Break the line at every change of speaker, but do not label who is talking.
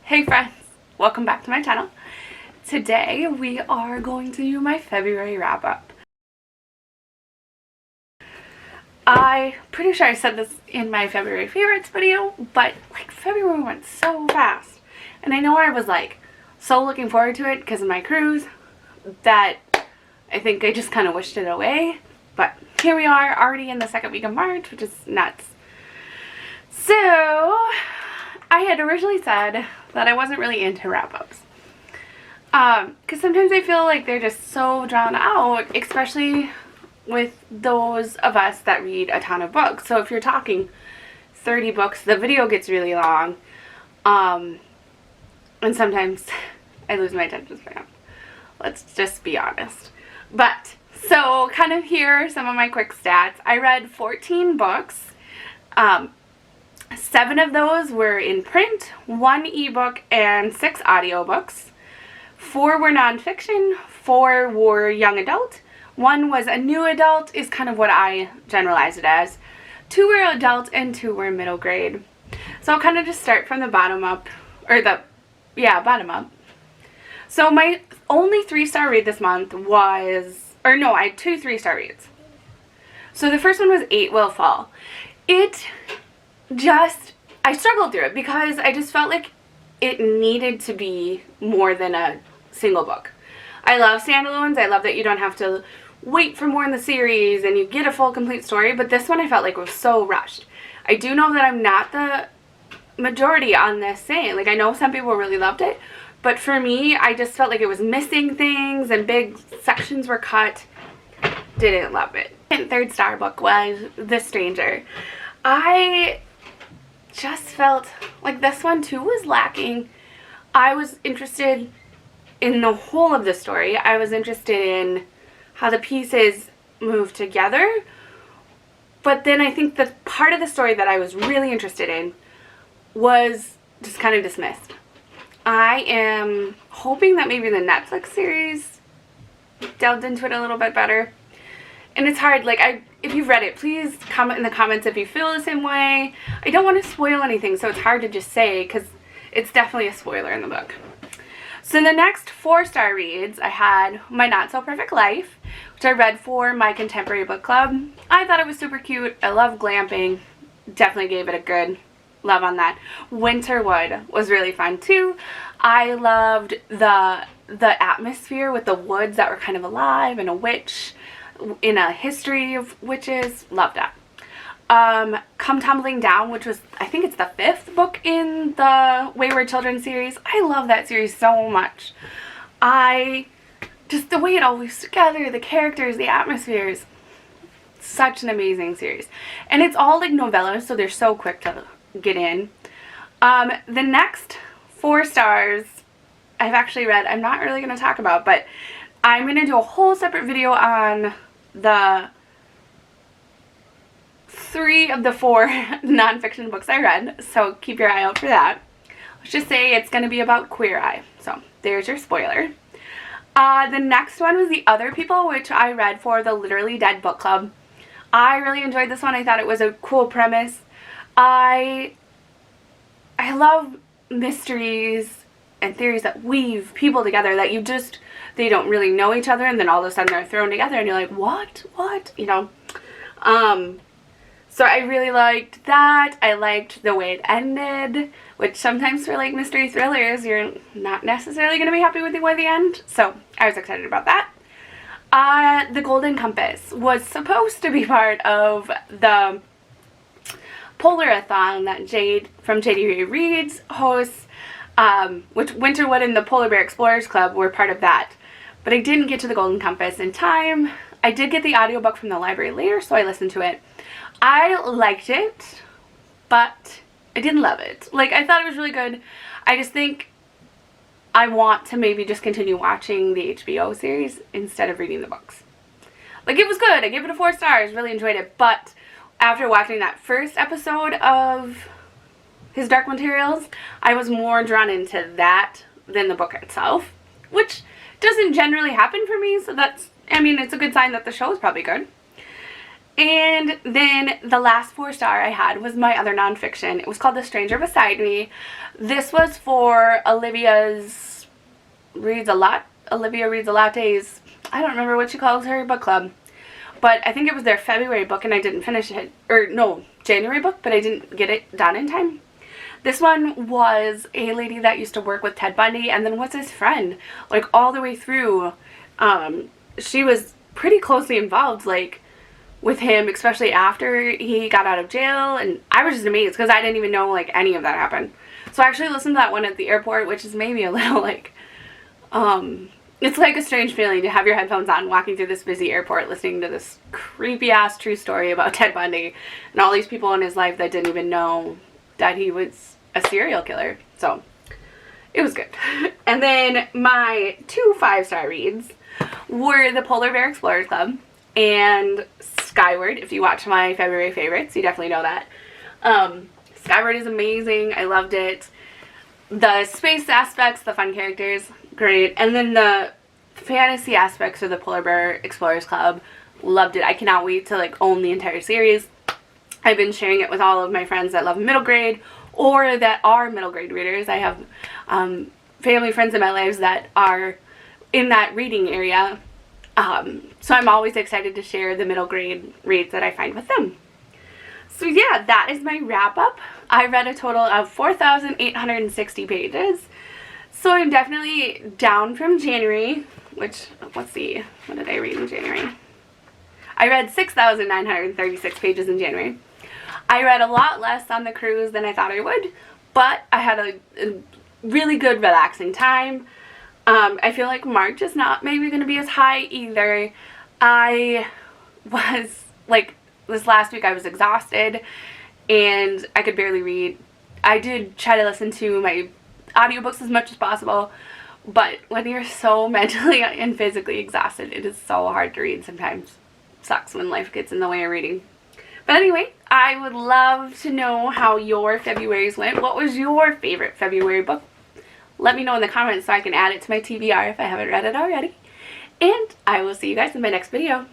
Hey friends, welcome back to my channel. Today we are going to do my February wrap-up. I'm pretty sure I said this in my February favorites video, but like February went so fast. And I know I was like so looking forward to it because of my cruise that I think I just kind of wished it away. But here we are already in the second week of March, which is nuts. So I had originally said that I wasn't really into wrap-ups. Because sometimes I feel like they're just so drawn out, especially with those of us that read a ton of books. So if you're talking 30 books, the video gets really long. And sometimes I lose my attention span. Let's just be honest. But, so kind of here are some of my quick stats. I read 14 books. 7 of those were in print, 1 ebook, and 6 audiobooks. 4 were nonfiction, 4 were young adult, 1 was a new adult, is kind of what I generalize it as. 2 were adult, and 2 were middle grade. So I'll kind of just start from the bottom up, or bottom up. So my only 3-star read this month was, I had 2 3-star reads. So the first one was 8 Will Fall. I struggled through it because I just felt like it needed to be more than a single book. I love standalones. I love that you don't have to wait for more in the series and you get a full complete story, but this one I felt like was so rushed. I do know that I'm not the majority on this saying, like I know some people really loved it, but for me I just felt like it was missing things and big sections were cut. Didn't love it. And 3rd star book was The Stranger. I just felt like this one too was lacking. I was interested in the whole of the story. I was interested in how the pieces move together. But then I think the part of the story that I was really interested in was just kind of dismissed. I am hoping that maybe the Netflix series delved into it a little bit better. And it's hard, like, if you've read it, please comment in the comments if you feel the same way. I don't want to spoil anything, so it's hard to just say, because it's definitely a spoiler in the book. So the next 4-star reads, I had My Not So Perfect Life, which I read for my contemporary book club. I thought it was super cute. I love glamping. Definitely gave it a good love on that. Winterwood was really fun, too. I loved the atmosphere with the woods that were kind of alive and a witch in a history of witches. Love that. Come Tumbling Down, which was, I think it's the 5th book in the Wayward Children series. I love that series so much. Just the way it all weaves together, the characters, the atmospheres. Such an amazing series. And it's all like novellas, so they're so quick to get in. The next 4 stars I've actually read, I'm not really going to talk about, but I'm going to do a whole separate video on the 3 of the 4 nonfiction books I read, so keep your eye out for that. Let's just say it's going to be about Queer Eye, so there's your spoiler. The next one was The Other People, which I read for the Literally Dead book club. I really enjoyed this one. I thought it was a cool premise. I love mysteries and theories that weave people together that they don't really know each other, and then all of a sudden they're thrown together and you're like, what, you know. So I really liked that. I liked the way it ended, which sometimes for like mystery thrillers you're not necessarily going to be happy with the way they end, so I was excited about that. The Golden Compass was supposed to be part of the Polarathon that Jade from JD Reads hosts, which Winterwood and the Polar Bear Explorers Club were part of that. But I didn't get to the Golden Compass in time. I did get the audiobook from the library later, so I listened to it. I liked it, but I didn't love it. Like, I thought it was really good. I just think I want to maybe just continue watching the HBO series instead of reading the books. Like, it was good. I gave it a 4 stars. Really enjoyed it. But after watching that first episode of his Dark Materials, I was more drawn into that than the book itself, which doesn't generally happen for me, so that's, I mean, it's a good sign that the show is probably good. And then the last 4-star I had was my other nonfiction. It was called The Stranger Beside Me. This was for Olivia Reads a Latte's, I don't remember what she calls her book club. But I think it was their February book and I didn't finish it. Or no, January book, but I didn't get it done in time. This one was a lady that used to work with Ted Bundy and then was his friend. Like all the way through. She was pretty closely involved, like, with him, especially after he got out of jail, and I was just amazed because I didn't even know, like, any of that happened. So I actually listened to that one at the airport, which is maybe a little, like, it's like a strange feeling to have your headphones on walking through this busy airport listening to this creepy-ass true story about Ted Bundy and all these people in his life that didn't even know that he was a serial killer. So it was good. And then my 2 5-star reads were the Polar Bear Explorers Club and Skyward. If you watch my February favorites, you definitely know that. Skyward is amazing. I loved it. The space aspects, the fun characters, great. And then the fantasy aspects of the Polar Bear Explorers Club, loved it. I cannot wait to, like, own the entire series. I've been sharing it with all of my friends that love middle grade or that are middle grade readers. I have family friends in my lives that are in that reading area, so I'm always excited to share the middle grade reads that I find with them. So yeah, that is my wrap up. I read a total of 4,860 pages, so I'm definitely down from January, which, let's see, what did I read in January? I read 6,936 pages in January. I read a lot less on the cruise than I thought I would, but I had a really good relaxing time. I feel like March is not maybe going to be as high either. I was, like, this last week I was exhausted and I could barely read. I did try to listen to my audiobooks as much as possible, but when you're so mentally and physically exhausted, it is so hard to read sometimes. Sucks when life gets in the way of reading. But anyway, I would love to know how your Februarys went. What was your favorite February book? Let me know in the comments so I can add it to my TBR if I haven't read it already. And I will see you guys in my next video.